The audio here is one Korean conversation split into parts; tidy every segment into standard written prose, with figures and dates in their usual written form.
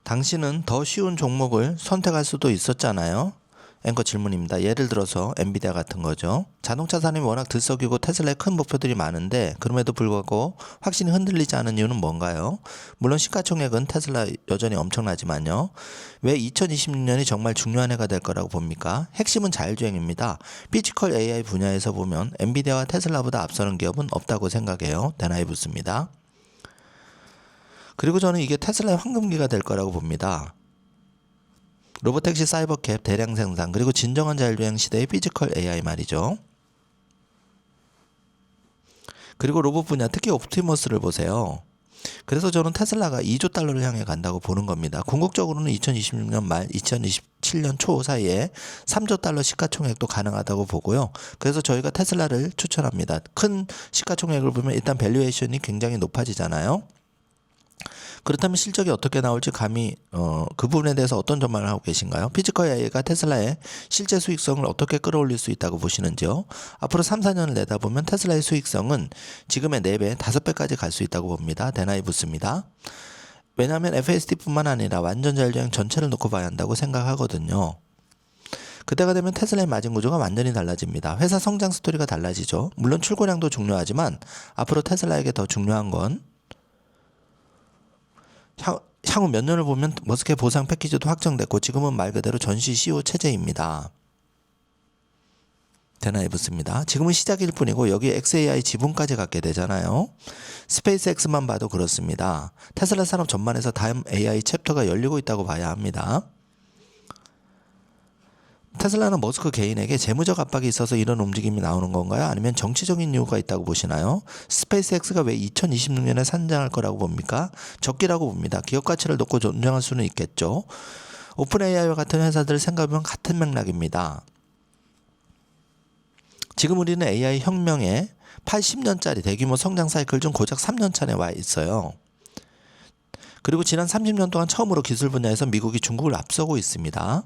당신은 더 쉬운 종목을 선택할 수도 있었잖아요. 앵커 질문입니다. 예를 들어서 엔비디아 같은 거죠. 자동차 산업이 워낙 들썩이고 테슬라의 큰 목표들이 많은데 그럼에도 불구하고 확신이 흔들리지 않은 이유는 뭔가요? 물론 시가총액은 테슬라 여전히 엄청나지만요. 왜 2026년이 정말 중요한 해가 될 거라고 봅니까? 핵심은 자율주행입니다. 피지컬 AI 분야에서 보면 엔비디아와 테슬라보다 앞서는 기업은 없다고 생각해요. 대나이 붙습니다. 그리고 저는 이게 테슬라의 황금기가 될 거라고 봅니다. 로보택시, 사이버캡, 대량 생산, 그리고 진정한 자율주행 시대의 피지컬 AI 말이죠. 그리고 로봇 분야, 특히 옵티머스를 보세요. 그래서 저는 테슬라가 2조 달러를 향해 간다고 보는 겁니다. 궁극적으로는 2026년 말 2027년 초 사이에 3조 달러 시가총액도 가능하다고 보고요. 그래서 저희가 테슬라를 추천합니다. 큰 시가총액을 보면 일단 밸류에이션이 굉장히 높아지잖아요. 그렇다면 실적이 어떻게 나올지 감히 그 부분에 대해서 어떤 전망을 하고 계신가요? 피지컬 AI가 테슬라의 실제 수익성을 어떻게 끌어올릴 수 있다고 보시는지요? 앞으로 3, 4년을 내다보면 테슬라의 수익성은 지금의 4배, 5배까지 갈 수 있다고 봅니다. 대나이 붙습니다. 왜냐하면 FSD뿐만 아니라 완전 자율주행 전체를 놓고 봐야 한다고 생각하거든요. 그때가 되면 테슬라의 마진 구조가 완전히 달라집니다. 회사 성장 스토리가 달라지죠. 물론 출고량도 중요하지만 앞으로 테슬라에게 더 중요한 건 향후 몇 년을 보면 머스크의 보상 패키지도 확정됐고 지금은 말 그대로 전시 CEO 체제입니다. 대나이 붙습니다. 지금은 시작일 뿐이고 여기에 XAI 지분까지 갖게 되잖아요. 스페이스X만 봐도 그렇습니다. 테슬라 산업 전반에서 다음 AI 챕터가 열리고 있다고 봐야 합니다. 테슬라는 머스크 개인에게 재무적 압박이 있어서 이런 움직임이 나오는 건가요? 아니면 정치적인 이유가 있다고 보시나요? 스페이스X가 왜 2026년에 상장할 거라고 봅니까? 적기라고 봅니다. 기업 가치를 놓고 존중할 수는 있겠죠. 오픈 AI와 같은 회사들을 생각하면 같은 맥락입니다. 지금 우리는 AI 혁명의 80년짜리 대규모 성장 사이클 중 고작 3년 차에 와 있어요. 그리고 지난 30년 동안 처음으로 기술 분야에서 미국이 중국을 앞서고 있습니다.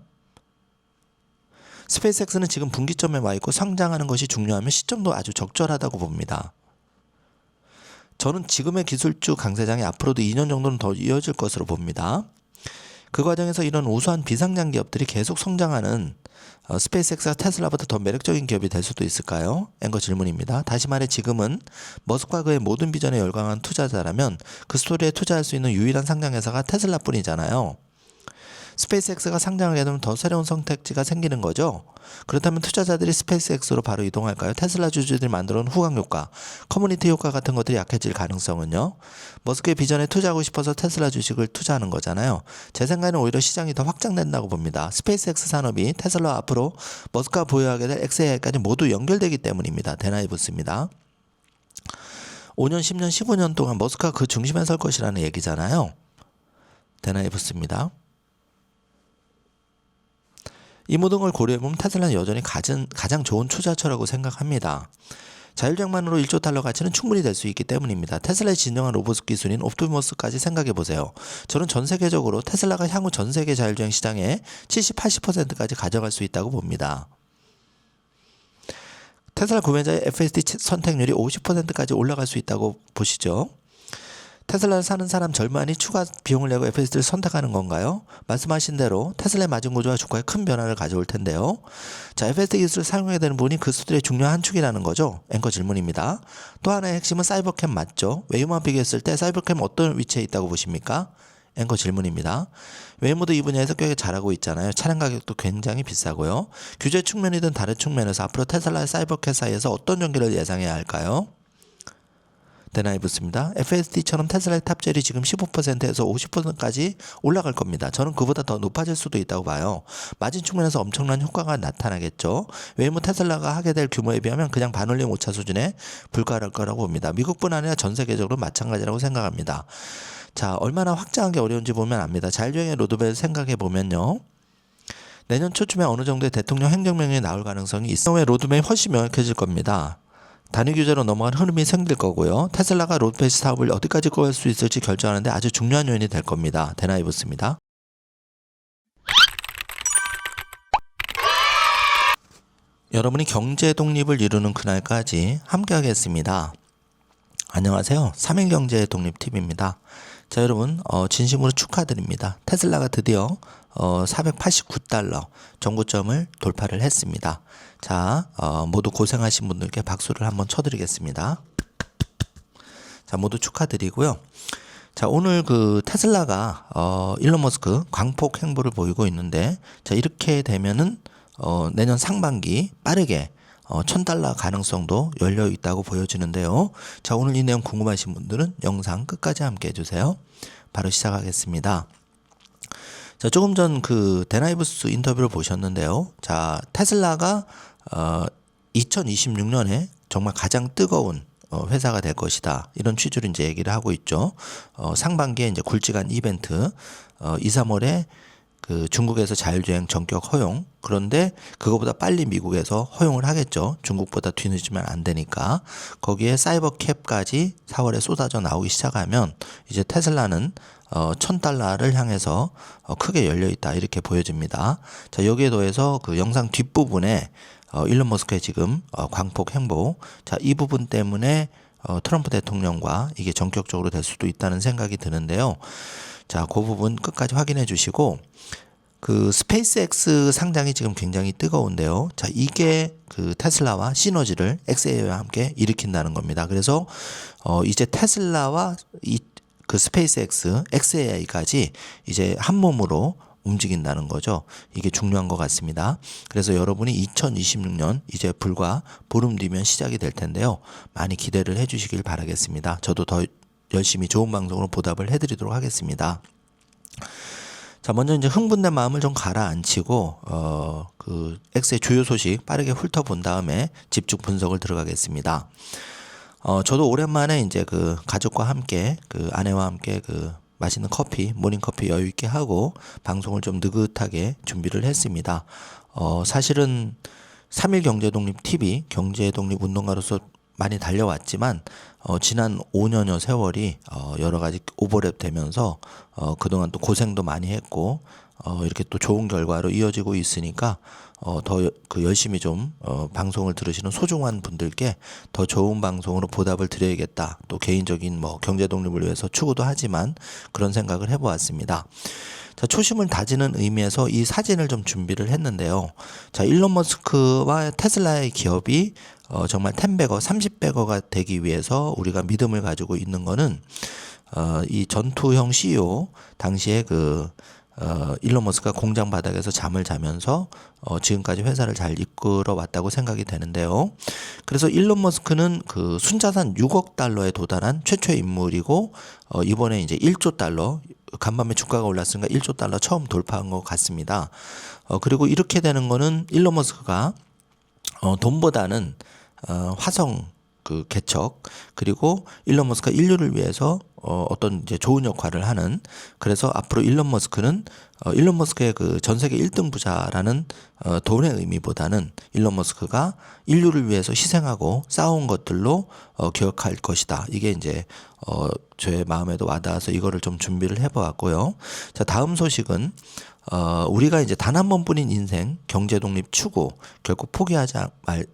스페이스X는 지금 분기점에 와 있고 성장하는 것이 중요하면 시점도 아주 적절하다고 봅니다. 저는 지금의 기술주 강세장이 앞으로도 2년 정도는 더 이어질 것으로 봅니다. 그 과정에서 이런 우수한 비상장 기업들이 계속 성장하는 스페이스X가 테슬라보다 더 매력적인 기업이 될 수도 있을까요? 앵커 질문입니다. 다시 말해 지금은 머스크와 그의 모든 비전에 열광한 투자자라면 그 스토리에 투자할 수 있는 유일한 상장 회사가 테슬라뿐이잖아요. 스페이스X가 상장하게 되면 더 새로운 선택지가 생기는 거죠. 그렇다면 투자자들이 스페이스X로 바로 이동할까요? 테슬라 주주들이 만들어온 후광 효과, 커뮤니티 효과 같은 것들이 약해질 가능성은요. 머스크의 비전에 투자하고 싶어서 테슬라 주식을 투자하는 거잖아요. 제 생각에는 오히려 시장이 더 확장된다고 봅니다. 스페이스X 산업이 테슬라와 앞으로 머스크가 보유하게 될 XAI까지 모두 연결되기 때문입니다. 대나이 붙습니다. 5년, 10년, 15년 동안 머스크가 그 중심에 설 것이라는 얘기잖아요. 대나이 붙습니다. 이 모든 걸 고려해보면 테슬라는 여전히 가장 좋은 투자처라고 생각합니다. 자율주행만으로 1조 달러 가치는 충분히 될 수 있기 때문입니다. 테슬라의 진정한 로봇 기술인 옵티머스까지 생각해보세요. 저는 전 세계적으로 테슬라가 향후 전 세계 자율주행 시장의 70, 80%까지 가져갈 수 있다고 봅니다. 테슬라 구매자의 FSD 선택률이 50%까지 올라갈 수 있다고 보시죠. 테슬라를 사는 사람 절반이 추가 비용을 내고 FSD를 선택하는 건가요? 말씀하신 대로 테슬라의 마진 구조와 주가에 큰 변화를 가져올 텐데요. 자, FSD 기술을 사용하게 되는 부분이 그 수들의 중요한 한 축이라는 거죠. 앵커 질문입니다. 또 하나의 핵심은 사이버캠 맞죠? 외유만 비교했을 때 사이버캠 어떤 위치에 있다고 보십니까? 앵커 질문입니다. 웨이모도 이 분야에서 꽤 잘하고 있잖아요. 차량 가격도 굉장히 비싸고요. 규제 측면이든 다른 측면에서 앞으로 테슬라의 사이버캠 사이에서 어떤 전개를 예상해야 할까요? 대나이 붙습니다. FSD처럼 테슬라의 탑젤이 지금 15%에서 50%까지 올라갈 겁니다. 저는 그보다 더 높아질 수도 있다고 봐요. 마진 측면에서 엄청난 효과가 나타나겠죠. 웨이모 테슬라가 하게 될 규모에 비하면 그냥 반올림 오차 수준에 불과할 거라고 봅니다. 미국뿐 아니라 전 세계적으로 마찬가지라고 생각합니다. 자, 얼마나 확장하기 어려운지 보면 압니다. 자율주행의 로드맵을 생각해 보면요. 내년 초쯤에 어느 정도의 대통령 행정명령이 나올 가능성이 있을 경우에 로드맵이 훨씬 명확해질 겁니다. 단위 규제로 넘어간 흐름이 생길 거고요. 테슬라가 로드맵 사업을 어디까지 끌어갈 수 있을지 결정하는데 아주 중요한 요인이 될 겁니다. 대나이 붙습니다. 여러분이 경제 독립을 이루는 그날까지 함께 하겠습니다. 안녕하세요. 3일 경제 독립 TV입니다. 자, 여러분, 진심으로 축하드립니다. 테슬라가 드디어 489달러 정고점을 돌파를 했습니다. 자, 모두 고생하신 분들께 박수를 한번 쳐드리겠습니다. 자, 모두 축하드리고요. 자, 오늘 그 테슬라가 일론 머스크 광폭 행보를 보이고 있는데, 자, 이렇게 되면은 내년 상반기 빠르게 $1000 가능성도 열려 있다고 보여지는데요. 자, 오늘 이 내용 궁금하신 분들은 영상 끝까지 함께 해주세요. 바로 시작하겠습니다. 자, 조금 전 그 데나이브스 인터뷰를 보셨는데요. 자, 테슬라가 2026년에 정말 가장 뜨거운 회사가 될 것이다. 이런 취지로 이제 얘기를 하고 있죠. 상반기에 이제 굵직한 이벤트, 2, 3월에 그 중국에서 자율주행 전격 허용. 그런데 그거보다 빨리 미국에서 허용을 하겠죠. 중국보다 뒤늦으면 안 되니까. 거기에 사이버 캡까지 4월에 쏟아져 나오기 시작하면 이제 테슬라는 $1000를 향해서 크게 열려 있다. 이렇게 보여집니다. 자, 여기에 더해서 그 영상 뒷부분에 일론 머스크의 지금 광폭 행보. 자, 이 부분 때문에 트럼프 대통령과 이게 전격적으로 될 수도 있다는 생각이 드는데요. 자, 그 부분 끝까지 확인해 주시고, 그 스페이스X 상장이 지금 굉장히 뜨거운데요. 자, 이게 그 테슬라와 시너지를 XAI와 함께 일으킨다는 겁니다. 그래서 이제 테슬라와 그 스페이스X, XAI까지 이제 한 몸으로 움직인다는 거죠. 이게 중요한 것 같습니다. 그래서 여러분이 2026년 이제 불과 보름 뒤면 시작이 될 텐데요. 많이 기대를 해 주시길 바라겠습니다. 저도 더 열심히 좋은 방송으로 보답을 해드리도록 하겠습니다. 자, 먼저 이제 흥분된 마음을 좀 가라앉히고 그 X의 주요 소식 빠르게 훑어본 다음에 집중 분석을 들어가겠습니다. 저도 오랜만에 이제 그 가족과 함께 그 아내와 함께 그 맛있는 커피, 모닝커피 여유 있게 하고 방송을 좀 느긋하게 준비를 했습니다. 사실은 3일 경제독립 TV, 경제독립운동가로서 많이 달려왔지만 지난 5년여 세월이 여러 가지 오버랩 되면서 그동안 또 고생도 많이 했고 이렇게 또 좋은 결과로 이어지고 있으니까 더 그 열심히 좀 방송을 들으시는 소중한 분들께 더 좋은 방송으로 보답을 드려야겠다. 또 개인적인 뭐 경제 독립을 위해서 추구도 하지만 그런 생각을 해보았습니다. 자, 초심을 다지는 의미에서 이 사진을 좀 준비를 했는데요. 자, 일론 머스크와 테슬라의 기업이 정말 10배거, 30배거가 되기 위해서 우리가 믿음을 가지고 있는 거는 이 전투형 CEO 당시에 그 일론 머스크가 공장 바닥에서 잠을 자면서 지금까지 회사를 잘 이끌어 왔다고 생각이 되는데요. 그래서 일론 머스크는 그 순자산 6억 달러에 도달한 최초의 인물이고 이번에 이제 1조 달러 간밤에 주가가 올랐으니까 1조 달러 처음 돌파한 것 같습니다. 그리고 이렇게 되는 거는 일론 머스크가 돈보다는 화성 그 개척, 그리고 일론 머스크가 인류를 위해서 어떤 이제 좋은 역할을 하는, 그래서 앞으로 일론 머스크는 일론 머스크의 그 전 세계 1등 부자라는 돈의 의미보다는 일론 머스크가 인류를 위해서 희생하고 싸운 것들로 기억할 것이다. 이게 이제 제 마음에도 와닿아서 이거를 좀 준비를 해보았고요. 자, 다음 소식은 우리가 이제 단 한 번뿐인 인생 경제 독립 추구 결국 포기하지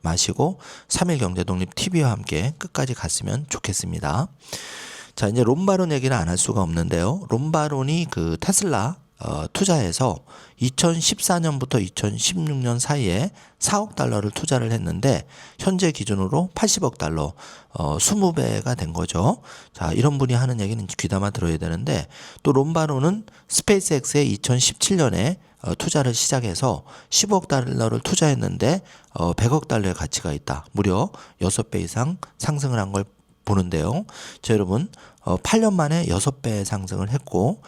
마시고 3일 경제 독립 TV와 함께 끝까지 갔으면 좋겠습니다. 자, 이제 롬바론 얘기를 안 할 수가 없는데요. 롬바론이 그 테슬라 투자해서 2014년부터 2016년 사이에 4억 달러를 투자를 했는데 현재 기준으로 80억 달러 20배가 된 거죠. 자, 이런 분이 하는 얘기는 귀담아 들어야 되는데, 또 롬바론은 스페이스X에 2017년에 투자를 시작해서 10억 달러를 투자했는데 100억 달러의 가치가 있다. 무려 6배 이상 상승을 한 걸 보는데요. 자, 여러분 8년 만에 6배 상승을 했고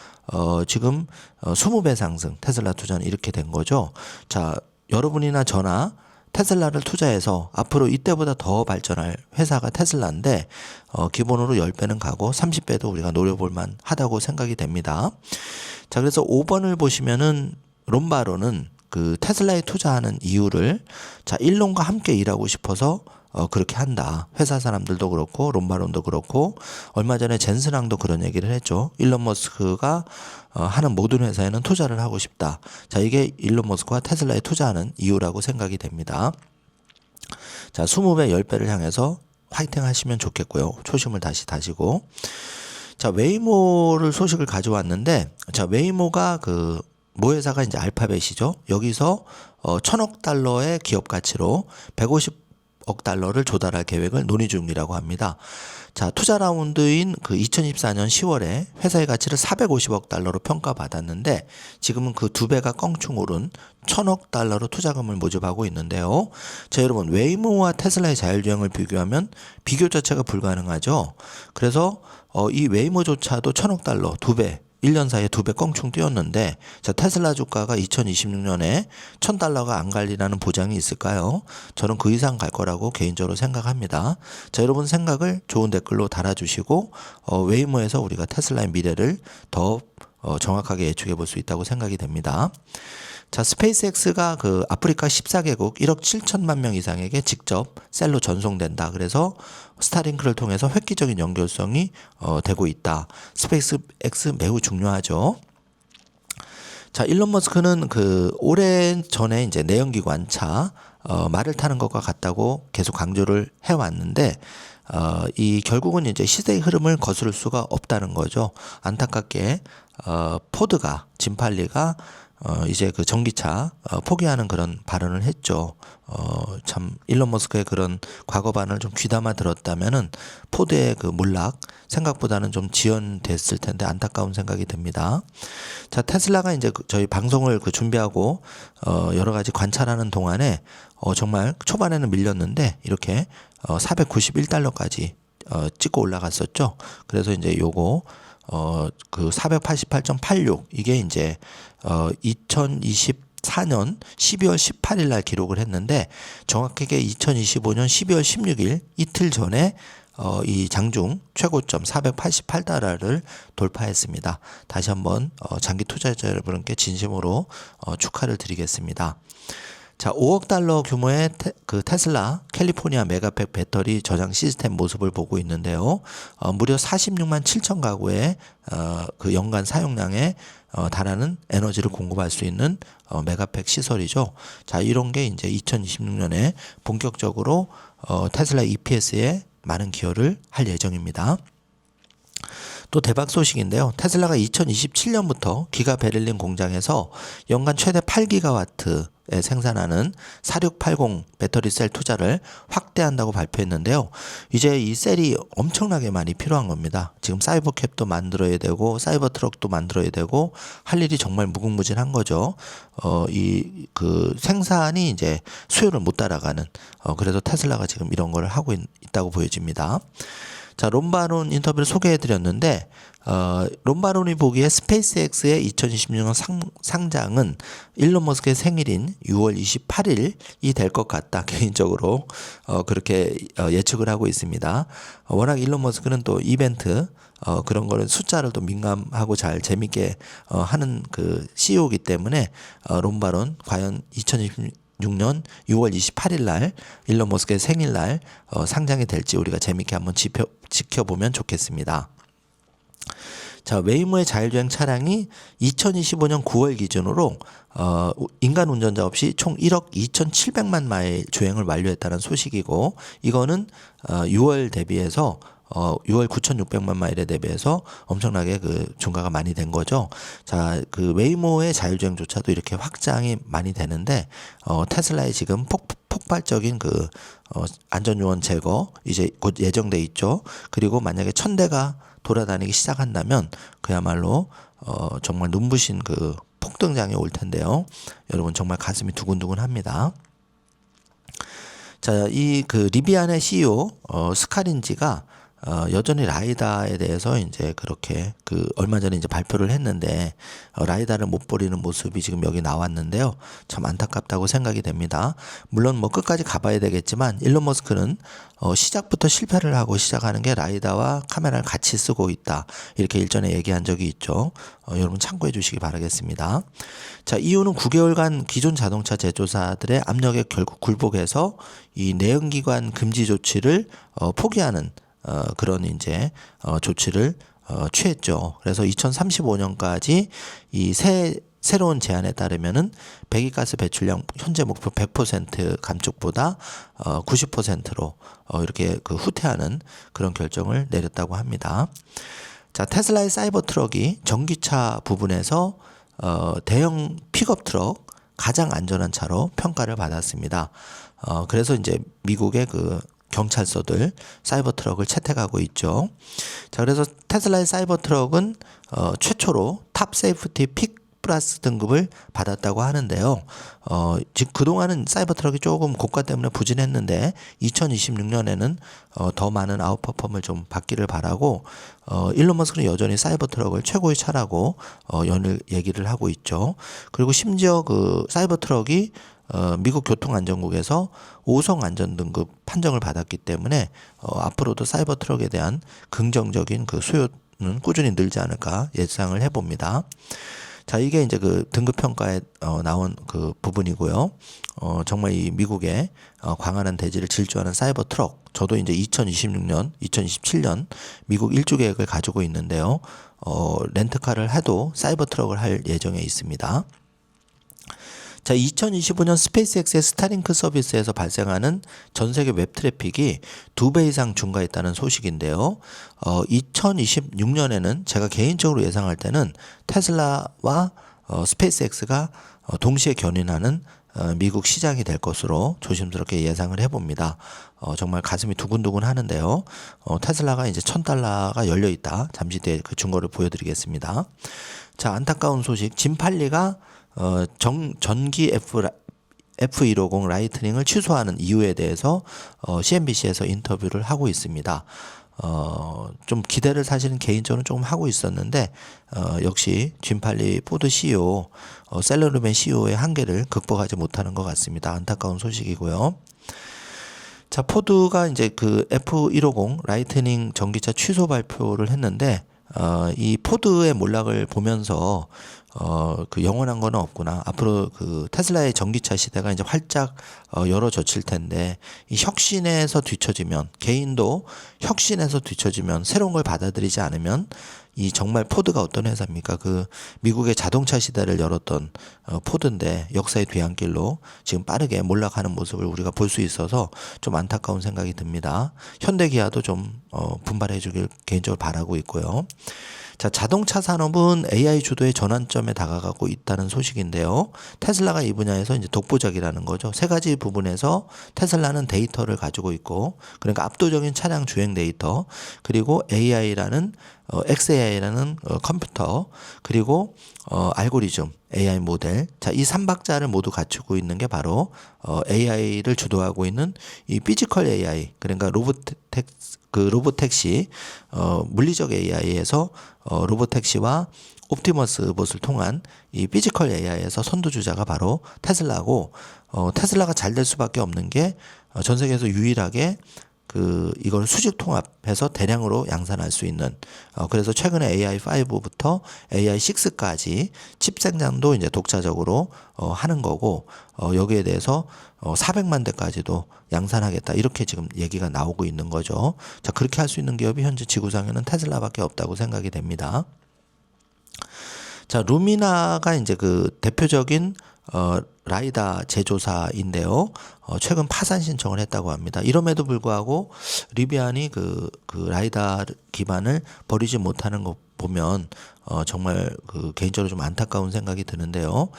지금 20배 상승, 테슬라 투자는 이렇게 된 거죠. 자, 여러분이나 저나 테슬라를 투자해서 앞으로 이때보다 더 발전할 회사가 테슬라인데 기본으로 10배는 가고 30배도 우리가 노려볼 만하다고 생각이 됩니다. 자, 그래서 5번을 보시면은 롬바론은 그 테슬라에 투자하는 이유를, 자, 일론과 함께 일하고 싶어서 그렇게 한다. 회사 사람들도 그렇고 롬바론도 그렇고, 얼마 전에 젠슨왕도 그런 얘기를 했죠. 일론 머스크가 하는 모든 회사에는 투자를 하고 싶다. 자, 이게 일론 머스크가 테슬라에 투자하는 이유라고 생각이 됩니다. 자, 20배, 10배를 향해서 화이팅 하시면 좋겠고요. 초심을 다시 다지고. 자, 웨이모를 소식을 가져왔는데, 자, 웨이모가 그 모회사가 이제 알파벳이죠. 여기서 1,000억 달러의 기업 가치로 150억 달러를 조달할 계획을 논의 중이라고 합니다. 자, 투자 라운드인 그 2024년 10월에 회사의 가치를 450억 달러로 평가받았는데 지금은 그 2배가 껑충 오른 1,000억 달러로 투자금을 모집하고 있는데요. 자, 여러분, 웨이모와 테슬라의 자율주행을 비교하면 비교 자체가 불가능하죠. 그래서 이 웨이모조차도 1,000억 달러 2배 1년 사이에 2배 껑충 뛰었는데, 자, 테슬라 주가가 2026년에 1,000달러가 안 갈리라는 보장이 있을까요? 저는 그 이상 갈 거라고 개인적으로 생각합니다. 자, 여러분 생각을 좋은 댓글로 달아주시고 웨이모에서 우리가 테슬라의 미래를 더 정확하게 예측해 볼 수 있다고 생각이 됩니다. 자, 스페이스X가 그 아프리카 14개국 1억 7천만 명 이상에게 직접 셀로 전송된다. 그래서 스타링크를 통해서 획기적인 연결성이 되고 있다. 스페이스X 매우 중요하죠. 자, 일론 머스크는 그 오랜 전에 이제 내연기관차 말을 타는 것과 같다고 계속 강조를 해왔는데 이 결국은 이제 시대의 흐름을 거스를 수가 없다는 거죠. 안타깝게 포드가 짐팔리가 이제 그 전기차 포기하는 그런 발언을 했죠. 참 일론 머스크의 그런 과거반을 좀 귀담아 들었다면은 포드의 그 몰락 생각보다는 좀 지연됐을 텐데 안타까운 생각이 듭니다. 자, 테슬라가 이제 저희 방송을 그 준비하고 여러 가지 관찰하는 동안에 정말 초반에는 밀렸는데 이렇게 491달러까지 찍고 올라갔었죠. 그래서 이제 요거 그 488.86 이게 이제 2024년 12월 18일 날 기록을 했는데 정확하게 2025년 12월 16일 이틀 전에 이 장중 최고점 488달러를 돌파했습니다. 다시 한번 장기 투자자 여러분께 진심으로 축하를 드리겠습니다. 자, 5억 달러 규모의 그 테슬라 캘리포니아 메가팩 배터리 저장 시스템 모습을 보고 있는데요. 무려 46만 7천 가구의 그 연간 사용량에 달하는 에너지를 공급할 수 있는 메가팩 시설이죠. 자, 이런 게 이제 2026년에 본격적으로 테슬라 EPS에 많은 기여를 할 예정입니다. 또 대박 소식인데요. 테슬라가 2027년부터 기가 베를린 공장에서 연간 최대 8기가와트에 생산하는 4680 배터리 셀 투자를 확대한다고 발표했는데요. 이제 이 셀이 엄청나게 많이 필요한 겁니다. 지금 사이버캡도 만들어야 되고 사이버 트럭도 만들어야 되고 할 일이 정말 무궁무진한 거죠. 이 그 생산이 이제 수요를 못 따라가는 그래서 테슬라가 지금 이런 걸 하고 있다고 보여집니다. 자, 롬바론 인터뷰를 소개해드렸는데 롬바론이 보기에 스페이스X의 2026년 상장은 일론 머스크의 생일인 6월 28일이 될 것 같다. 개인적으로 그렇게 예측을 하고 있습니다. 워낙 일론 머스크는 또 이벤트 그런 거는 숫자를 또 민감하고 잘 재밌게 하는 그 CEO이기 때문에 롬바론 과연 2026년 6월 28일 날 일론 머스크의 생일날 상장이 될지 우리가 재밌게 한번 지켜보면 좋겠습니다. 자, 웨이모의 자율주행 차량이 2025년 9월 기준으로 인간 운전자 없이 총 1억 2,700만 마일 주행을 완료했다는 소식이고 이거는 6월 대비해서 6월 9,600만 마일에 대비해서 엄청나게 그 증가가 많이 된 거죠. 자, 그 웨이모의 자율주행조차도 이렇게 확장이 많이 되는데 테슬라의 지금 폭발적인 그 안전요원 제거 이제 곧 예정돼 있죠. 그리고 만약에 1,000대가 돌아다니기 시작한다면 그야말로 정말 눈부신 그 폭등장이 올 텐데요. 여러분 정말 가슴이 두근두근합니다. 자, 이 그 리비안의 CEO 스카린지가 여전히 라이다에 대해서 이제 그렇게 그 얼마 전에 이제 발표를 했는데 라이다를 못 버리는 모습이 지금 여기 나왔는데요. 참 안타깝다고 생각이 됩니다. 물론 뭐 끝까지 가봐야 되겠지만 일론 머스크는 시작부터 실패를 하고 시작하는 게 라이다와 카메라를 같이 쓰고 있다. 이렇게 일전에 얘기한 적이 있죠. 여러분 참고해 주시기 바라겠습니다. 자, 이유는 9개월간 기존 자동차 제조사들의 압력에 결국 굴복해서 이 내연기관 금지 조치를 포기하는 그런 이제 조치를 취했죠. 그래서 2035년까지 이 새로운 제안에 따르면은 배기가스 배출량 현재 목표 100% 감축보다 90%로 이렇게 그 후퇴하는 그런 결정을 내렸다고 합니다. 자, 자, 테슬라의 사이버 트럭이 전기차 부분에서 대형 픽업 트럭 가장 안전한 차로 평가를 받았습니다. 그래서 이제 미국의 그 경찰서들 사이버 트럭을 채택하고 있죠. 자, 그래서 테슬라의 사이버 트럭은 최초로 탑 세이프티 픽 플러스 등급을 받았다고 하는데요. 지금 그동안은 사이버 트럭이 조금 고가 때문에 부진했는데 2026년에는 더 많은 아웃퍼폼을 좀 받기를 바라고 일론 머스크는 여전히 사이버 트럭을 최고의 차라고 연일 얘기를 하고 있죠. 그리고 심지어 그 사이버 트럭이 미국 교통안전국에서 5성 안전등급 판정을 받았기 때문에 앞으로도 사이버 트럭에 대한 긍정적인 그 수요는 꾸준히 늘지 않을까 예상을 해봅니다. 자, 이게 이제 그 등급 평가에 나온 그 부분이고요. 정말 이 미국의 광활한 대지를 질주하는 사이버 트럭. 저도 이제 2026년, 2027년 미국 일주 계획을 가지고 있는데요. 렌트카를 해도 사이버 트럭을 할 예정에 있습니다. 자, 2025년 스페이스X의 스타링크 서비스에서 발생하는 전 세계 웹 트래픽이 2배 이상 증가했다는 소식인데요. 2026년에는 제가 개인적으로 예상할 때는 테슬라와 스페이스X가 동시에 견인하는 미국 시장이 될 것으로 조심스럽게 예상을 해봅니다. 정말 가슴이 두근두근 하는데요. 테슬라가 이제 $1,000가 열려 있다. 잠시 뒤에 그 증거를 보여드리겠습니다. 자, 안타까운 소식. 짐팔리가 전기 F150 라이트닝을 취소하는 이유에 대해서 CNBC에서 인터뷰를 하고 있습니다. 좀 기대를 사실은 개인적으로 조금 하고 있었는데 역시 짐팔리 포드 CEO, 셀러리맨 CEO의 한계를 극복하지 못하는 것 같습니다. 안타까운 소식이고요. 자, 포드가 이제 그 F150 라이트닝 전기차 취소 발표를 했는데 이 포드의 몰락을 보면서 그 영원한 거는 없구나. 앞으로 그 테슬라의 전기차 시대가 이제 활짝 열어젖힐 텐데 이 혁신에서 뒤처지면 개인도 혁신에서 뒤처지면 새로운 걸 받아들이지 않으면 이 정말 포드가 어떤 회사입니까? 그 미국의 자동차 시대를 열었던 포드인데 역사의 뒤안길로 지금 빠르게 몰락하는 모습을 우리가 볼 수 있어서 좀 안타까운 생각이 듭니다. 현대기아도 좀 분발해 주길 개인적으로 바라고 있고요. 자, 자동차 산업은 AI 주도의 전환점에 다가가고 있다는 소식인데요. 테슬라가 이 분야에서 이제 독보적이라는 거죠. 세 가지 부분에서 테슬라는 데이터를 가지고 있고, 그러니까 압도적인 차량 주행 데이터, 그리고 AI라는 XAI라는 컴퓨터, 그리고 알고리즘, AI 모델. 자, 이 3박자를 모두 갖추고 있는 게 바로 AI를 주도하고 있는 이 피지컬 AI, 그러니까 로보택시, 물리적 AI에서 로보택시와 옵티머스 로봇을 통한 이 피지컬 AI에서 선두주자가 바로 테슬라고, 테슬라가 잘 될 수밖에 없는 게 전 세계에서 유일하게 이걸 수직 통합해서 대량으로 양산할 수 있는, 그래서 최근에 AI5부터 AI6까지 칩 생산도 이제 독자적으로 하는 거고, 여기에 대해서 400만 대까지도 양산하겠다, 이렇게 지금 얘기가 나오고 있는 거죠. 자, 그렇게 할 수 있는 기업이 현재 지구상에는 테슬라밖에 없다고 생각이 됩니다. 자, 루미나가 이제 그 대표적인 라이다 제조사인데요. 최근 파산 신청을 했다고 합니다. 이럼에도 불구하고 리비안이 그 라이다 기반을 버리지 못하는 거 보면 정말 그 개인적으로 좀 안타까운 생각이 드는데요.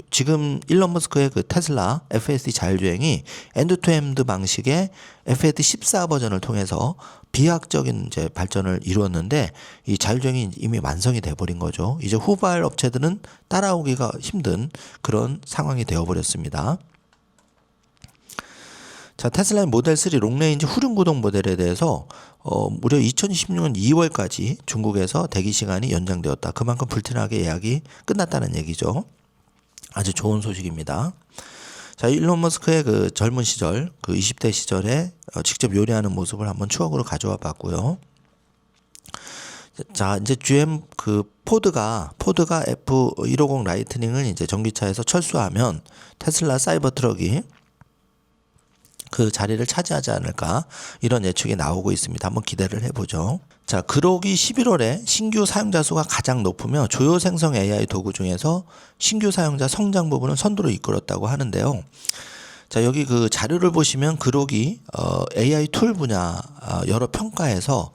지금 일론 머스크의 그 테슬라 FSD 자율주행이 엔드-투-엔드 방식의 FSD 14 버전을 통해서 비약적인 이제 발전을 이루었는데 이 자율주행이 이미 완성이 돼버린 거죠. 이제 후발 업체들은 따라오기가 힘든 그런 상황이 되어버렸습니다. 자, 테슬라의 모델 3 롱레인지 후륜구동 모델에 대해서 무려 2026년 2월까지 중국에서 대기 시간이 연장되었다. 그만큼 불티나게 예약이 끝났다는 얘기죠. 아주 좋은 소식입니다. 자, 일론 머스크의 그 젊은 시절, 그 20대 시절에 직접 요리하는 모습을 한번 추억으로 가져와 봤고요. 자, 이제 GM 포드가 F150 라이트닝을 이제 전기차에서 철수하면 테슬라 사이버 트럭이 그 자리를 차지하지 않을까, 이런 예측이 나오고 있습니다. 한번 기대를 해보죠. 자, 그록이 11월에 신규 사용자 수가 가장 높으며 주요 생성 AI 도구 중에서 신규 사용자 성장 부분은 선두로 이끌었다고 하는데요. 자, 여기 그 자료를 보시면 그록이 AI 툴 분야 여러 평가에서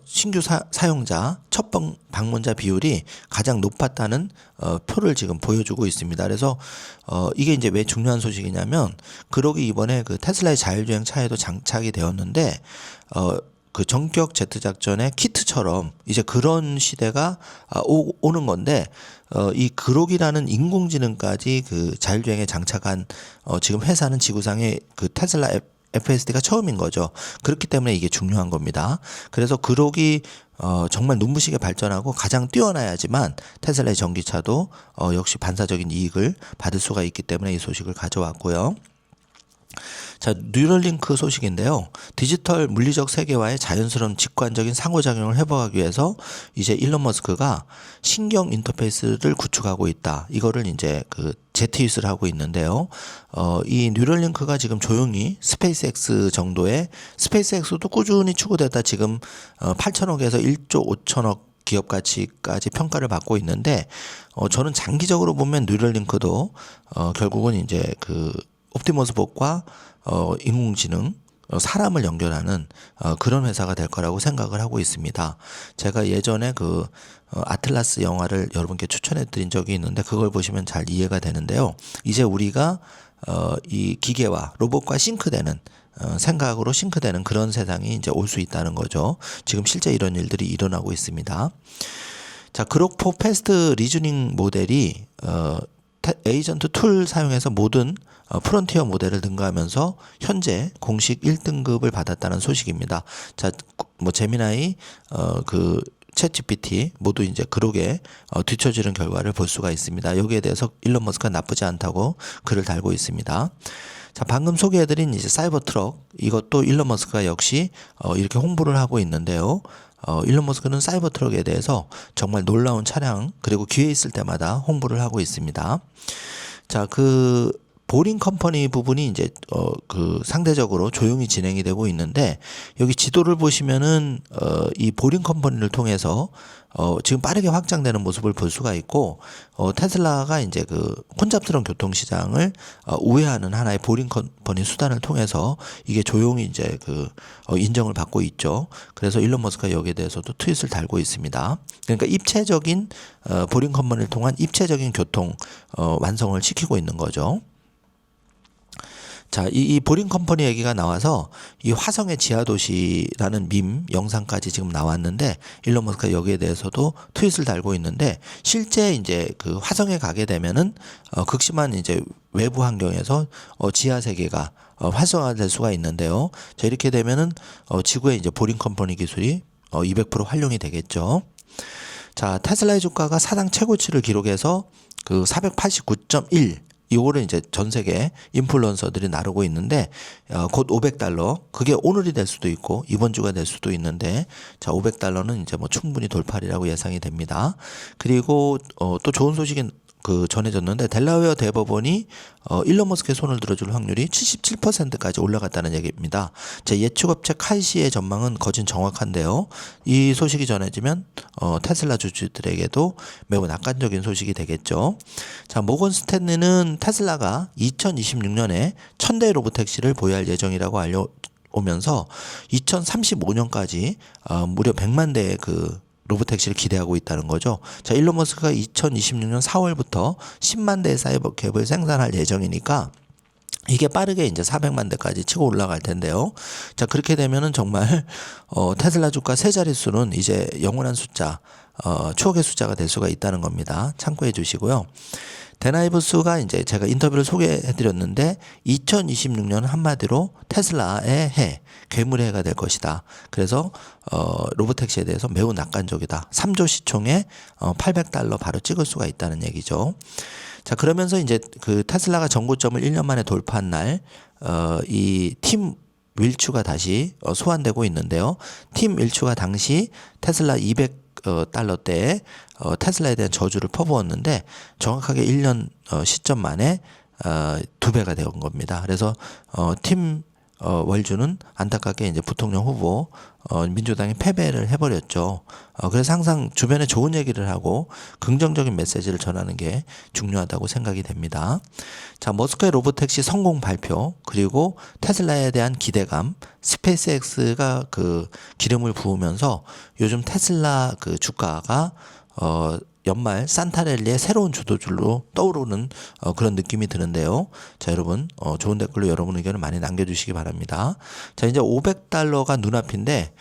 신규 사용자 첫 방문자 비율이 가장 높았다는 표를 지금 보여주고 있습니다. 그래서 이게 이제 왜 중요한 소식이냐면 그러기 이번에 그 테슬라의 자율주행 차에도 장착이 되었는데 그 전격 제트 작전의 키트처럼 이제 그런 시대가 오는 건데 이 그록이라는 인공지능까지 그 자율주행에 장착한 지금 회사는 지구상에 그 테슬라 FSD가 처음인 거죠. 그렇기 때문에 이게 중요한 겁니다. 그래서 그록이 정말 눈부시게 발전하고 가장 뛰어나야지만 테슬라의 전기차도 역시 반사적인 이익을 받을 수가 있기 때문에 이 소식을 가져왔고요. 자, 뉴럴링크 소식인데요. 디지털 물리적 세계와의 자연스러운 직관적인 상호작용을 회복하기 위해서 이제 일론 머스크가 신경 인터페이스를 구축하고 있다. 이거를 이제 그 제트유스를 하고 있는데요. 이 뉴럴링크가 지금 조용히 스페이스X 정도의 스페이스X도 꾸준히 추구되다 지금 8천억에서 1조 5천억 기업 가치까지 평가를 받고 있는데 저는 장기적으로 보면 뉴럴링크도 결국은 이제 그 옵티머스 봇과 인공지능 사람을 연결하는 그런 회사가 될 거라고 생각을 하고 있습니다. 제가 예전에 그 아틀라스 영화를 여러분께 추천해 드린 적이 있는데 그걸 보시면 잘 이해가 되는데요. 이제 우리가 이 기계와 로봇과 싱크되는 생각으로 싱크되는 그런 세상이 이제 올 수 있다는 거죠. 지금 실제 이런 일들이 일어나고 있습니다. 자, 그록4 패스트 리즈닝 모델이 에이전트 툴 사용해서 모든 프론티어 모델을 능가하면서 현재 공식 1등급을 받았다는 소식입니다. 자, 뭐 제미나이 그 챗GPT 모두 이제 그록에 뒤처지는 결과를 볼 수가 있습니다. 여기에 대해서 일론 머스크가 나쁘지 않다고 글을 달고 있습니다. 자, 방금 소개해드린 이제 사이버 트럭 이것도 일론 머스크가 역시 이렇게 홍보를 하고 있는데요. 일론 머스크는 사이버 트럭에 대해서 정말 놀라운 차량 그리고 기회 있을 때마다 홍보를 하고 있습니다. 자, 그 보링 컴퍼니 부분이 이제 그 상대적으로 조용히 진행이 되고 있는데 여기 지도를 보시면은 이 보링 컴퍼니를 통해서 지금 빠르게 확장되는 모습을 볼 수가 있고 테슬라가 이제 그 혼잡스러운 교통 시장을 우회하는 하나의 보링 컴퍼니 수단을 통해서 이게 조용히 이제 그 인정을 받고 있죠. 그래서 일론 머스크가 여기에 대해서도 트윗을 달고 있습니다. 그러니까 입체적인 보링 컴퍼니를 통한 입체적인 교통 완성을 시키고 있는 거죠. 자, 이 보링 컴퍼니 얘기가 나와서 이 화성의 지하도시라는 밈 영상까지 지금 나왔는데 일론 머스크가 여기에 대해서도 트윗을 달고 있는데 실제 이제 그 화성에 가게 되면은 극심한 이제 외부 환경에서 지하 세계가 활성화될 수가 있는데요. 자, 이렇게 되면은 지구의 이제 보링 컴퍼니 기술이 200% 활용이 되겠죠. 자, 테슬라의 주가가 사상 최고치를 기록해서 그 489.1 이거를 이제 전 세계 인플루언서들이 나르고 있는데 곧 $500 그게 오늘이 될 수도 있고 이번 주가 될 수도 있는데 자, $500는 이제 뭐 충분히 돌파리라고 예상이 됩니다. 그리고 또 좋은 소식이 그 전해졌는데 델라웨어 대법원이 일론 머스크의 손을 들어줄 확률이 77%까지 올라갔다는 얘기입니다. 제 예측업체 카이시의 전망은 거진 정확한데요. 이 소식이 전해지면 테슬라 주주들에게도 매우 낙관적인 소식이 되겠죠. 자, 모건 스탠리는 테슬라가 2026년에 1000대의 로보택시를 보유할 예정이라고 알려오면서 2035년까지 무려 100만 대의 그 로보택시를 기대하고 있다는 거죠. 자, 일론 머스크가 2026년 4월부터 10만 대의 사이버캡을 생산할 예정이니까 이게 빠르게 이제 400만 대까지 치고 올라갈 텐데요. 자, 그렇게 되면은 정말 테슬라 주가 세 자릿수는 이제 영원한 숫자, 추억의 숫자가 될 수가 있다는 겁니다. 참고해 주시고요. 데나이브스가 이제 제가 인터뷰를 소개해드렸는데 2026년 한마디로 테슬라의 해, 괴물의 해가 될 것이다. 그래서 로보택시에 대해서 매우 낙관적이다. 3조 시총에 $800 바로 찍을 수가 있다는 얘기죠. 자, 그러면서 이제 그 테슬라가 전고점을 1년 만에 돌파한 날 이 팀 윌추가 다시 소환되고 있는데요. 팀 윌추가 당시 테슬라 $200대에 테슬라에 대한 저주를 퍼부었는데 정확하게 1년 시점 만에 2배가 되온 겁니다. 그래서 팀 월주는 안타깝게 이제 부통령 후보 민주당이 패배를 해버렸죠. 그래서 항상 주변에 좋은 얘기를 하고 긍정적인 메시지를 전하는 게 중요하다고 생각이 됩니다. 자, 머스크의 로보택시 성공 발표, 그리고 테슬라에 대한 기대감, 스페이스X가 그 기름을 부으면서 요즘 테슬라 그 주가가 연말 산타랠리의 새로운 주도줄로 떠오르는 그런 느낌이 드는데요. 자, 여러분 좋은 댓글로 여러분 의견을 많이 남겨주시기 바랍니다. 자, 이제 $500가 눈앞인데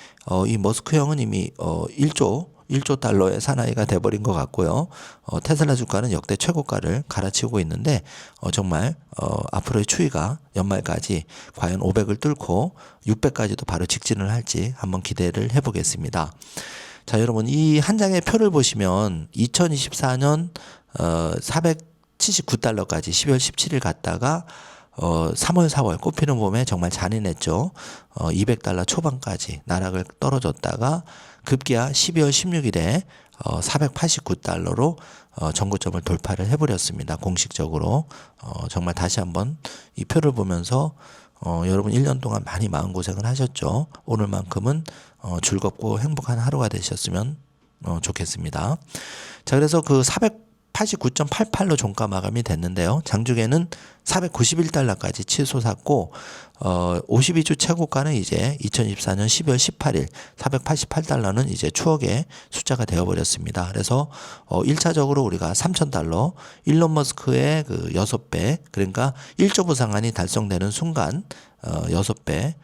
이 머스크 형은 이미 1조 달러의 사나이가 돼버린 것 같고요. 테슬라 주가는 역대 최고가를 갈아치우고 있는데 정말 앞으로의 추이가 연말까지 과연 500을 뚫고 600까지도 바로 직진을 할지 한번 기대를 해보겠습니다. 자, 여러분 이 한 장의 표를 보시면 2024년 479달러까지 12월 17일 갔다가 3월 4월 꽃피는 봄에 정말 잔인했죠. 200달러 초반까지 나락을 떨어졌다가 급기야 12월 16일에 489달러로 전고점을 돌파를 해버렸습니다. 공식적으로 정말 다시 한번 이 표를 보면서 여러분 1년 동안 많이 마음고생을 하셨죠. 오늘만큼은 즐겁고 행복한 하루가 되셨으면 좋겠습니다. 자, 그래서 그 489.88로 종가 마감이 됐는데요. 장중에는 491달러까지 치솟았고 52주 최고가는 이제 2024년 12월 18일 488달러는 이제 추억의 숫자가 되어버렸습니다. 그래서 1차적으로 우리가 3,000달러, 일론 머스크의 그 6배, 그러니까 1조 부상한이 달성되는 순간 6배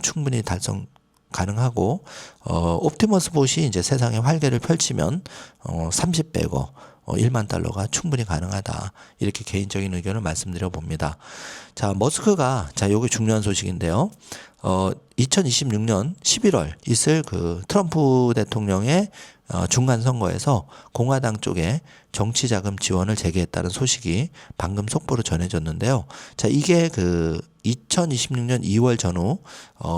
충분히 달성 가능하고 옵티머스 봇이 이제 세상에 활개를 펼치면 30배고 1만 달러가 충분히 가능하다. 이렇게 개인적인 의견을 말씀드려 봅니다. 자, 머스크가, 자, 요게 중요한 소식인데요. 2026년 11월 있을 그 트럼프 대통령의 중간 선거에서 공화당 쪽에 정치 자금 지원을 재개했다는 소식이 방금 속보로 전해졌는데요. 자, 이게 그 2026년 2월 전후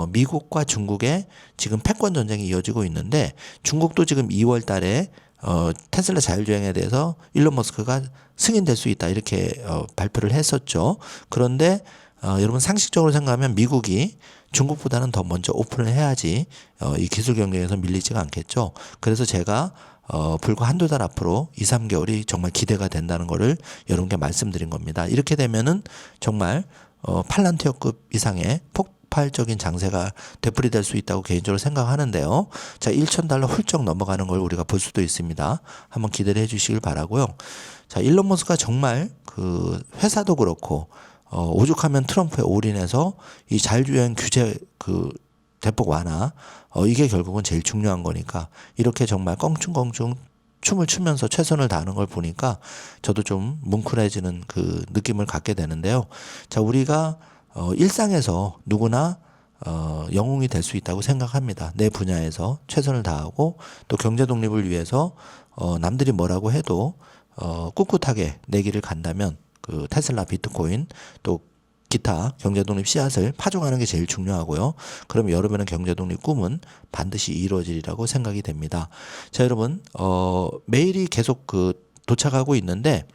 미국과 중국의 지금 패권 전쟁이 이어지고 있는데 중국도 지금 2월 달에 테슬라 자율주행에 대해서 일론 머스크가 승인될 수 있다 이렇게 발표를 했었죠. 그런데 여러분 상식적으로 생각하면 미국이 중국보다는 더 먼저 오픈을 해야지 이 기술 경쟁에서 밀리지가 않겠죠. 그래서 제가 불과 한두 달 앞으로 2, 3개월이 정말 기대가 된다는 거를 여러분께 말씀드린 겁니다. 이렇게 되면은 정말 팔란티어급 이상의 폭발적인 장세가 되풀이될 수 있다고 개인적으로 생각하는데요. 자, 1,000달러 훌쩍 넘어가는 걸 우리가 볼 수도 있습니다. 한번 기대를 해주시길 바라고요. 자, 일론 머스크가 정말 그 회사도 그렇고 오죽하면 트럼프에 올인해서 이 자율주행 규제 그 대폭 완화 이게 결국은 제일 중요한 거니까 이렇게 정말 껑충껑충 춤을 추면서 최선을 다하는 걸 보니까 저도 좀 뭉클해지는 그 느낌을 갖게 되는데요. 자, 우리가 일상에서 누구나 영웅이 될 수 있다고 생각합니다. 내 분야에서 최선을 다하고 또 경제 독립을 위해서 남들이 뭐라고 해도 꿋꿋하게 내 길을 간다면 그 테슬라, 비트코인 또 기타 경제독립 씨앗을 파종하는 게 제일 중요하고요. 그럼 여러분의 경제독립 꿈은 반드시 이루어지리라고 생각이 됩니다. 자, 여러분 메일이 계속 그 도착하고 있는데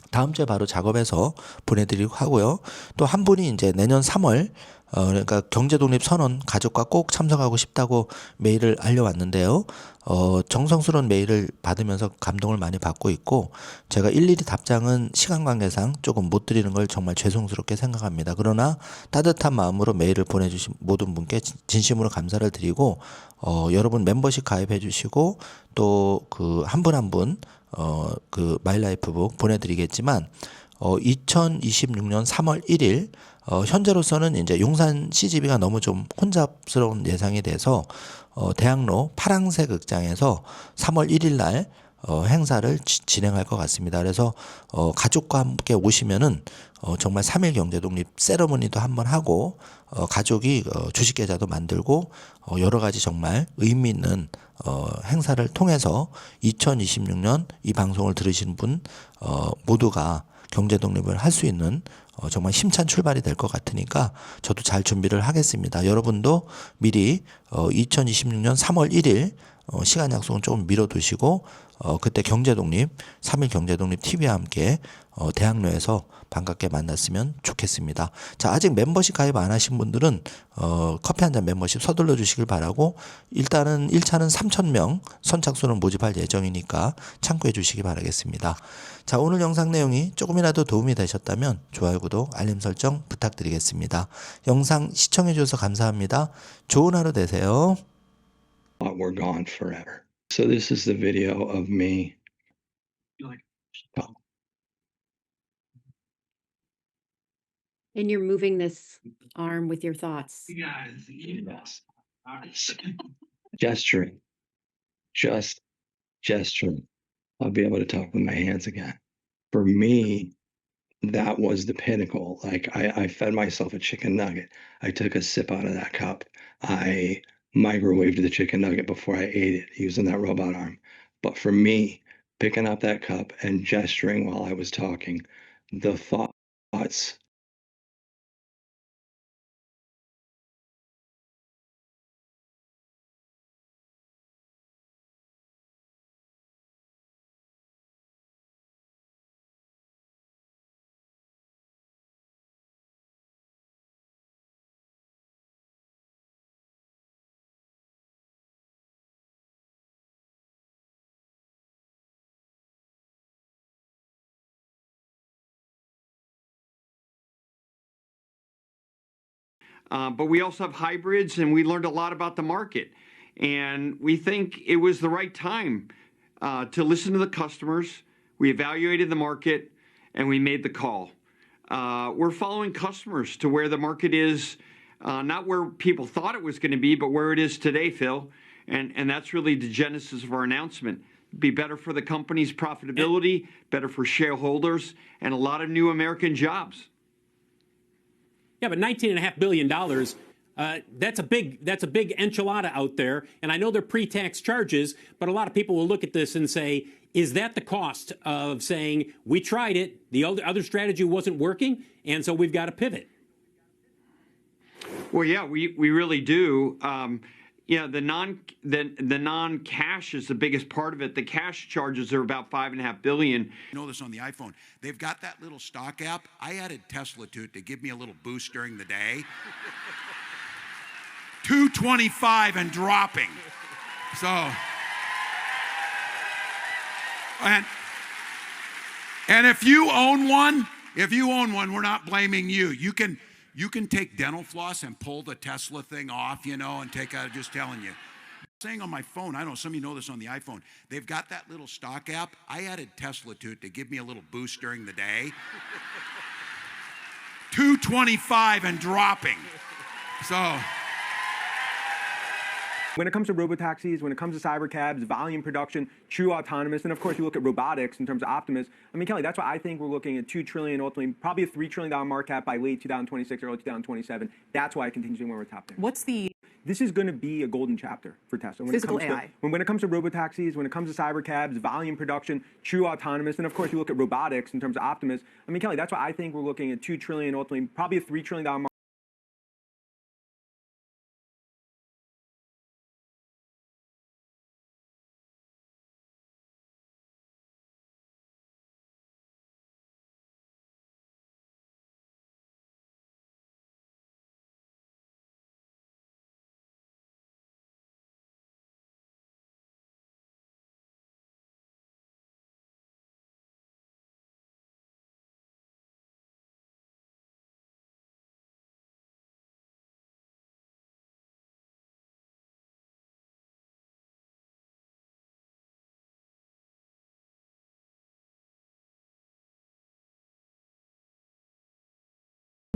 다음 주에 바로 작업해서 보내드리고 하고요. 또 한 분이 이제 내년 3월 그러니까 경제독립 선언 가족과 꼭 참석하고 싶다고 메일을 알려왔는데요. 정성스러운 메일을 받으면서 감동을 많이 받고 있고 제가 일일이 답장은 시간 관계상 조금 못 드리는 걸 정말 죄송스럽게 생각합니다. 그러나 따뜻한 마음으로 메일을 보내주신 모든 분께 진심으로 감사를 드리고 여러분 멤버십 가입해 주시고 또 그 한 분 한 분 그 마이라이프북 보내드리겠지만 2026년 3월 1일 현재로서는 이제 용산 CGV가 너무 좀 혼잡스러운 예상이 돼서 대학로 파랑새 극장에서 3월 1일 날 행사를 진행할 것 같습니다. 그래서 가족과 함께 오시면은 정말 3일 경제독립 세러머니도 한번 하고 가족이 주식계좌도 만들고 여러 가지 정말 의미 있는 행사를 통해서 2026년 이 방송을 들으신 분 모두가 경제 독립을 할 수 있는 정말 힘찬 출발이 될 것 같으니까 저도 잘 준비를 하겠습니다. 여러분도 미리 2026년 3월 1일 시간 약속은 조금 미뤄두시고 그때 경제독립 3일 경제독립 TV와 함께 대학로에서 반갑게 만났으면 좋겠습니다. 자, 아직 멤버십 가입 안 하신 분들은 커피 한 잔 멤버십 서둘러 주시길 바라고, 일단은 1차는 3,000명 선착순을 모집할 예정이니까 참고해 주시기 바라겠습니다. 자, 오늘 영상 내용이 조금이라도 도움이 되셨다면 좋아요, 구독, 알림 설정 부탁드리겠습니다. 영상 시청해 주셔서 감사합니다. 좋은 하루 되세요. We're gone forever. So this is the video of me. And you're moving this arm with your thoughts. Yes. Gesturing. Just gesturing. I'll be able to talk with my hands again. For me, that was the pinnacle. Like I fed myself a chicken nugget. I took a sip out of that cup. I microwaved the chicken nugget before I ate it using that robot arm. But for me, picking up that cup and gesturing while I was talking, the thoughts But we also have hybrids, and we learned a lot about the market. And we think it was the right time to listen to the customers. We evaluated the market, and we made the call. We're following customers to where the market is, not where people thought it was going to be, but where it is today, Phil. And that's really the genesis of our announcement. Be better for the company's profitability, better for shareholders, and a lot of new American jobs. Yeah, but $19.5 billion, that's a big enchilada out there. And I know they're pre-tax charges, but a lot of people will look at this and say, is that the cost of saying, we tried it, the other strategy wasn't working, and so we've got to pivot? Well, yeah, we really do. The non-cash is the biggest part of it. The cash charges are about $5.5 billion. You know this on the iPhone. They've got that little stock app. I added Tesla to it to give me a little boost during the day. 225 and dropping. So, and if you own one, we're not blaming you. You can take dental floss and pull the Tesla thing off, and take out, just telling you. Saying on my phone, I don't know, some of you know this on the iPhone, they've got that little stock app. I added Tesla to it to give me a little boost during the day. 225 and dropping. So. When it comes to robotaxis, when it comes to cybercabs, volume production, true autonomous, and of course you look at robotics in terms of Optimus. I mean, Kelly, that's why I think we're looking at $2 trillion, ultimately probably a $3 trillion market cap by late 2026, early 2027. That's why I continue to when we're top 10. This is going to be a golden chapter for Tesla. Physical AI. When it comes to robotaxis, when it comes to cybercabs, volume production, true autonomous, and of course you look at robotics in terms of Optimus. I mean, Kelly, that's why I think we're looking at $2 trillion, ultimately probably a $3 trillion market.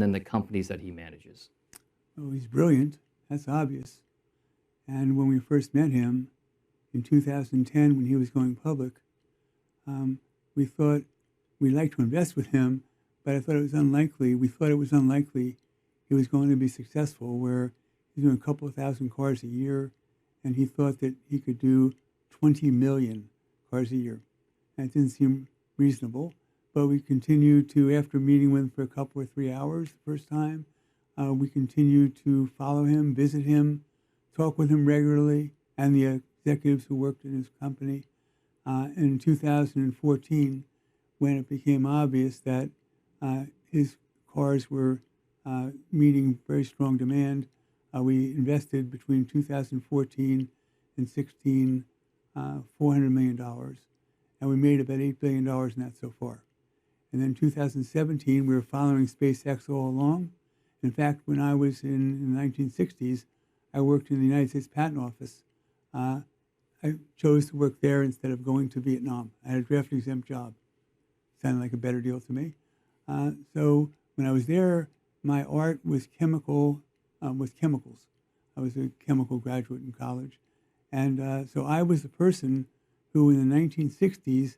than the companies that he manages. Oh, he's brilliant. That's obvious. And when we first met him in 2010, when he was going public, we thought we'd like to invest with him, but I thought it was unlikely. We thought it was unlikely he was going to be successful, where he's doing a couple of thousand cars a year, and he thought that he could do 20 million cars a year. And it didn't seem reasonable. But we continued to, after meeting with him for a couple or 3 hours the first time, we continued to follow him, visit him, talk with him regularly, and the executives who worked in his company. In 2014, when it became obvious that his cars were meeting very strong demand, we invested between 2014 and 16 $400 million, and we made about $8 billion in that so far. And then 2017, we were following SpaceX all along. In fact, when I was in the 1960s, I worked in the United States Patent Office. I chose to work there instead of going to Vietnam. I had a draft exempt job. Sounded like a better deal to me. So when I was there, my art was chemicals. I was a chemical graduate in college. And so I was the person who in the 1960s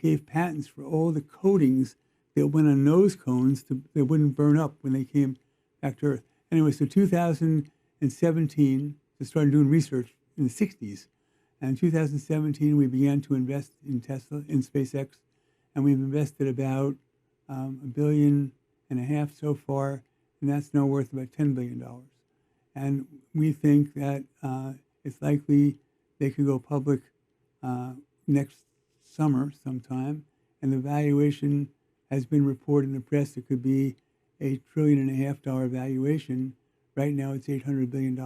gave patents for all the coatings that went on nose cones that wouldn't burn up when they came back to Earth. Anyway, so 2017, I started doing research in the 60s. And in 2017, we began to invest in Tesla, in SpaceX, and we've invested about $1.5 billion so far, and that's now worth about $10 billion. And we think that it's likely they could go public next summer sometime, and the valuation has been reported in the press. It could be $1.5 trillion valuation. Right now, it's $800 billion.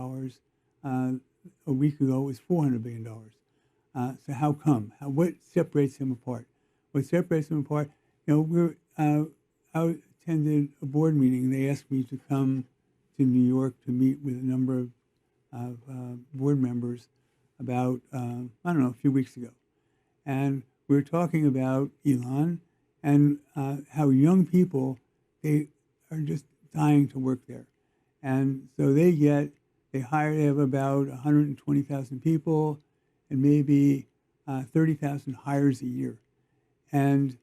A week ago, it was $400 billion. So how come? What separates them apart? What separates them apart? I attended a board meeting. They asked me to come to New York to meet with a number of board members about, a few weeks ago. And we were talking about Elon and how young people, they are just dying to work there. And so they have about 120,000 people and maybe 30,000 hires a year. And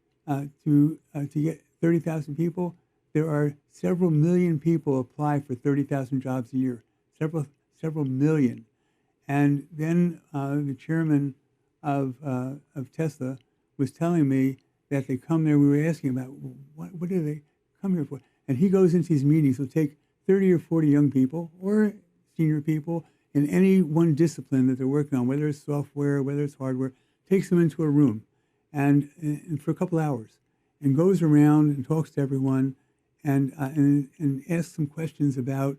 to get 30,000 people, there are several million people apply for 30,000 jobs a year, several million. And then the chairman of Tesla was telling me that they come there. We were asking about what do they come here for? And he goes into these meetings. He'll take 30 or 40 young people or senior people in any one discipline that they're working on, whether it's software, whether it's hardware, takes them into a room and for a couple hours and goes around and talks to everyone and asks them questions about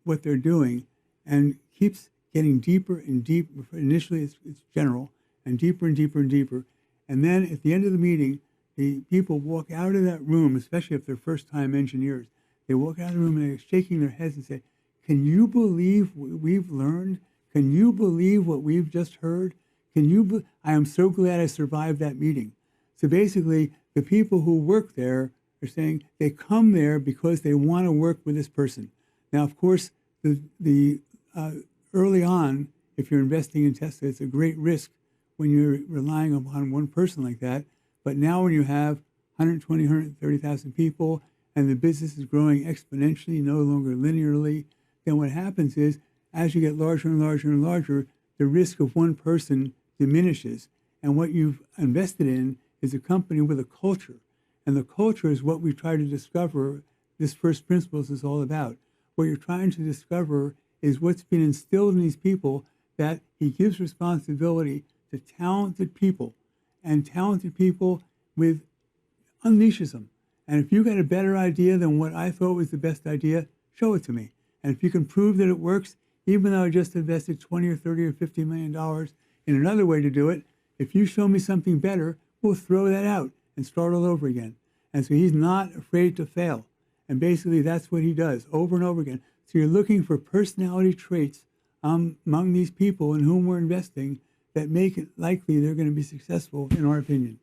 what they're doing and keeps getting deeper and deeper. Initially, it's general, and deeper and deeper and deeper. And then at the end of the meeting, the people walk out of that room, especially if they're first-time engineers. They walk out of the room and they're shaking their heads and say, "Can you believe what we've learned? Can you believe what we've just heard? I am so glad I survived that meeting." So basically, the people who work there are saying they come there because they want to work with this person. Now, of course, the early on, if you're investing in Tesla, it's a great risk when you're relying upon one person like that. But now when you have 120, 130,000 people and the business is growing exponentially, no longer linearly, then what happens is as you get larger and larger and larger, the risk of one person diminishes. And what you've invested in is a company with a culture. And the culture is what we try to discover. This First Principles is all about. What you're trying to discover is what's been instilled in these people, that he gives responsibility to talented people, and talented people unleashes them. And if you got a better idea than what I thought was the best idea, show it to me. And if you can prove that it works, even though I just invested 20 or 30 or $50 million in another way to do it, if you show me something better, we'll throw that out and start all over again. And so he's not afraid to fail. And basically that's what he does over and over again. So you're looking for personality traits among these people in whom we're investing that make it likely they're going to be successful, in our opinion.